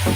How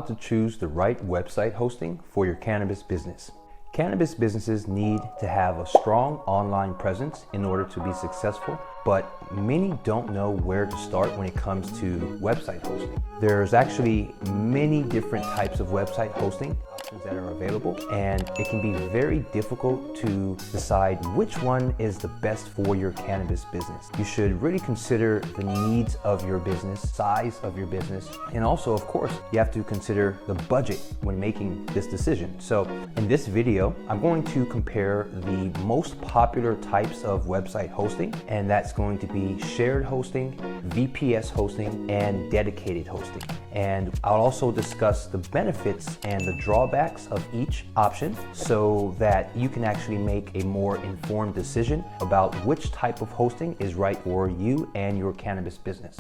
to choose the right website hosting for your cannabis business. Cannabis businesses need to have a strong online presence in order to be successful, but many don't know where to start when it comes to website hosting. There's actually many different types of website hosting options that are available, and it can be very difficult to decide which one is the best for your cannabis business. You should really consider the needs of your business, size of your business, and also, of course, you have to consider the budget when making this decision. So in this video, I'm going to compare the most popular types of website hosting, and that's going to be shared hosting, VPS hosting, and dedicated hosting. And I'll also discuss the benefits and the drawbacks of each option so that you can actually make a more informed decision about which type of hosting is right for you and your cannabis business.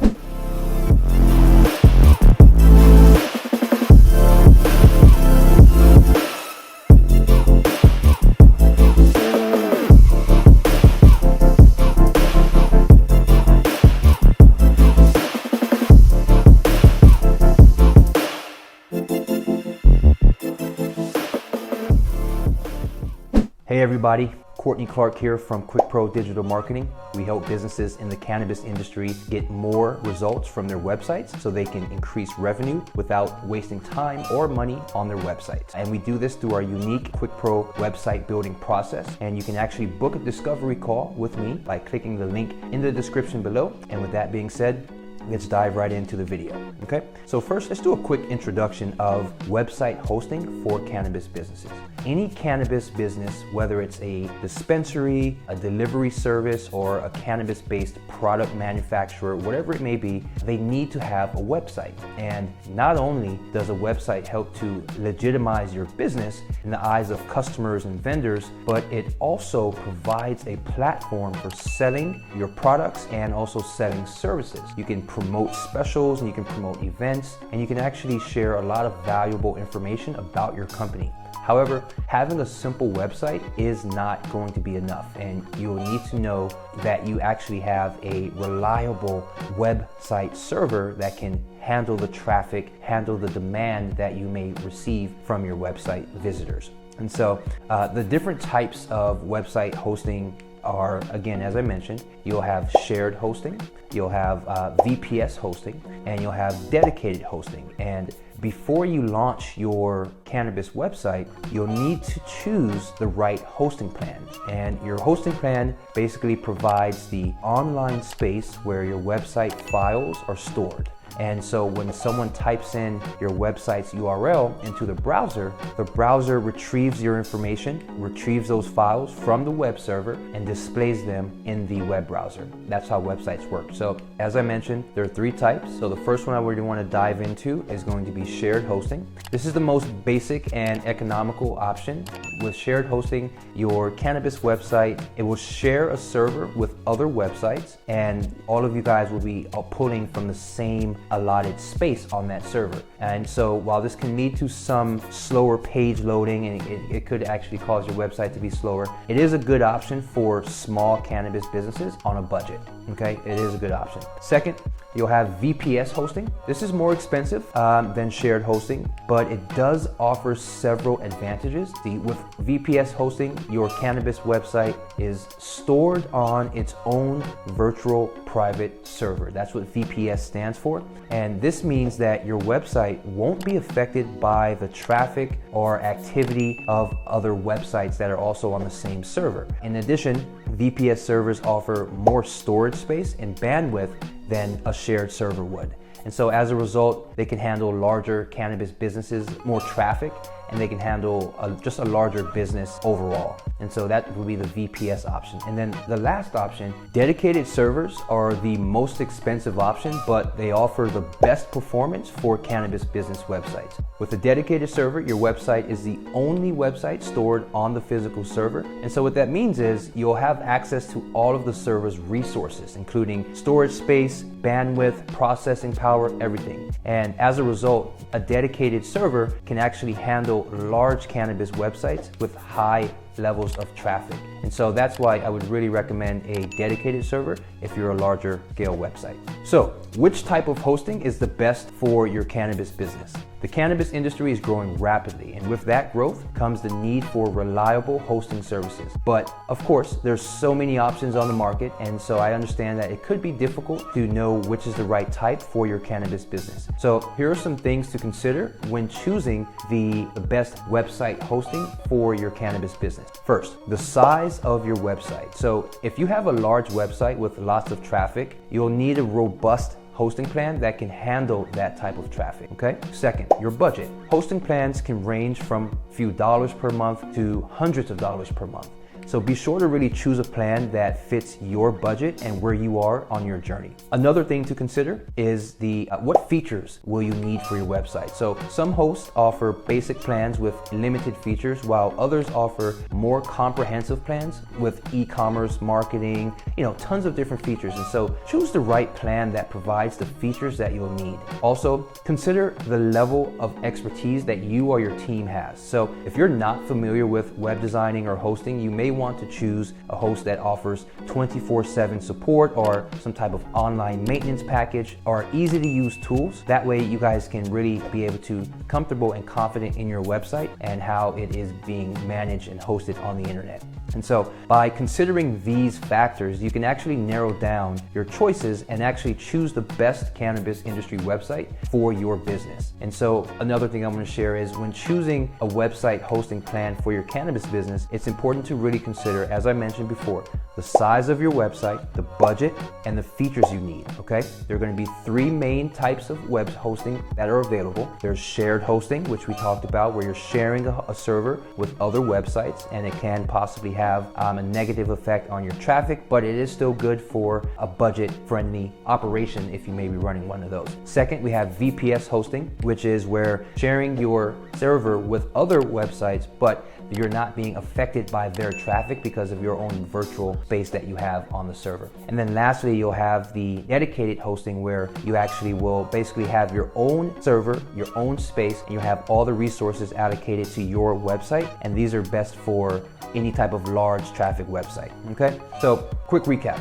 Hey everybody, Courtney Clark here from Quick Pro Digital Marketing. We help businesses in the cannabis industry get more results from their websites so they can increase revenue without wasting time or money on their websites. And we do this through our unique Quick Pro website building process. And you can actually book a discovery call with me by clicking the link in the description below. And with that being said, let's dive right into the video, okay? So first, let's do a quick introduction of website hosting for cannabis businesses. Any cannabis business, whether it's a dispensary, a delivery service, or a cannabis-based product manufacturer, whatever it may be, they need to have a website. And not only does a website help to legitimize your business in the eyes of customers and vendors, but it also provides a platform for selling your products and also selling services. You can promote specials and you can promote events, and you can actually share a lot of valuable information about your company. However, having a simple website is not going to be enough, and you'll need to know that you actually have a reliable website server that can handle the traffic, handle the demand that you may receive from your website visitors. And so the different types of website hosting are, again, as I mentioned, you'll have shared hosting, you'll have VPS hosting, and you'll have dedicated hosting. And before you launch your cannabis website, you'll need to choose the right hosting plan. And your hosting plan basically provides the online space where your website files are stored. And so when someone types in your website's URL into the browser retrieves your information, retrieves those files from the web server, and displays them in the web browser. That's how websites work. So as I mentioned, there are three types. So the first one I really want to dive into is going to be shared hosting. This is the most basic and economical option. With shared hosting, your cannabis website, it will share a server with other websites, and all of you guys will be pulling from the same allotted space on that server. And so while this can lead to some slower page loading, and it could actually cause your website to be slower, it is a good option for small cannabis businesses on a budget. Okay, it is a good option. Second, you'll have VPS hosting. This is more expensive than shared hosting, but it does offer several advantages. With VPS hosting, your cannabis website is stored on its own virtual private server. That's what VPS stands for. And this means that your website won't be affected by the traffic or activity of other websites that are also on the same server. In addition, VPS servers offer more storage space and bandwidth than a shared server would. And so as a result, they can handle larger cannabis businesses, more traffic, and they can handle just a larger business overall. And so that will be the VPS option. And then the last option, dedicated servers are the most expensive option, but they offer the best performance for cannabis business websites. With a dedicated server, your website is the only website stored on the physical server. And so what that means is you'll have access to all of the server's resources, including storage space, bandwidth, processing power, everything. And as a result, a dedicated server can actually handle large cannabis websites with high levels of traffic. And so that's why I would really recommend a dedicated server if you're a larger scale website. So which type of hosting is the best for your cannabis business? The cannabis industry is growing rapidly, and with that growth comes the need for reliable hosting services. But of course, there's so many options on the market, and so I understand that it could be difficult to know which is the right type for your cannabis business. So here are some things to consider when choosing the best website hosting for your cannabis business. First, the size of your website. So if you have a large website with lots of traffic, you'll need a robust hosting plan that can handle that type of traffic, okay? Second, your budget. Hosting plans can range from a few dollars per month to hundreds of dollars per month. So be sure to really choose a plan that fits your budget and where you are on your journey. Another thing to consider is what features will you need for your website. So some hosts offer basic plans with limited features, while others offer more comprehensive plans with e-commerce, marketing, tons of different features. And so choose the right plan that provides the features that you'll need. Also, consider the level of expertise that you or your team has. So if you're not familiar with web designing or hosting, you may want to choose a host that offers 24/7 support or some type of online maintenance package or easy to use tools. That way you guys can really be able to be comfortable and confident in your website and how it is being managed and hosted on the internet. And so by considering these factors, you can actually narrow down your choices and actually choose the best cannabis industry website for your business. And so another thing I'm going to share is when choosing a website hosting plan for your cannabis business, it's important to really consider, as I mentioned before, the size of your website, the budget, and the features you need, okay? There are going to be three main types of web hosting that are available. There's shared hosting, which we talked about, where you're sharing a server with other websites, and it can possibly have a negative effect on your traffic, but it is still good for a budget-friendly operation if you may be running one of those. Second, we have VPS hosting, which is where sharing your server with other websites, but you're not being affected by their traffic because of your own virtual space that you have on the server. And then lastly, you'll have the dedicated hosting, where you actually will basically have your own server, your own space, and you have all the resources allocated to your website. And these are best for any type of large traffic website, okay? So quick recap.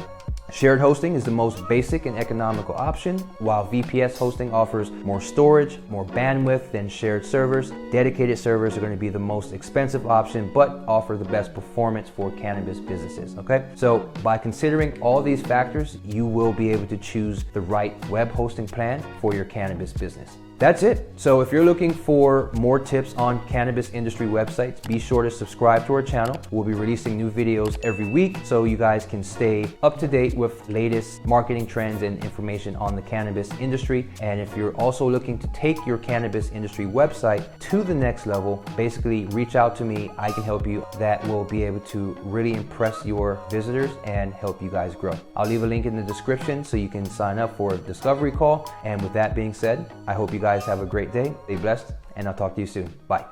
Shared hosting is the most basic and economical option, while VPS hosting offers more storage, more bandwidth than shared servers. Dedicated servers are going to be the most expensive option, but offer the best performance for cannabis businesses, okay? So by considering all these factors, you will be able to choose the right web hosting plan for your cannabis business. That's it. So if you're looking for more tips on cannabis industry websites, be sure to subscribe to our channel. We'll be releasing new videos every week so you guys can stay up to date with latest marketing trends and information on the cannabis industry. And if you're also looking to take your cannabis industry website to the next level, basically reach out to me. I can help you. That will be able to really impress your visitors and help you guys grow. I'll leave a link in the description so you can sign up for a discovery call. And with that being said, I hope you guys have a great day. Stay blessed, and I'll talk to you soon. Bye.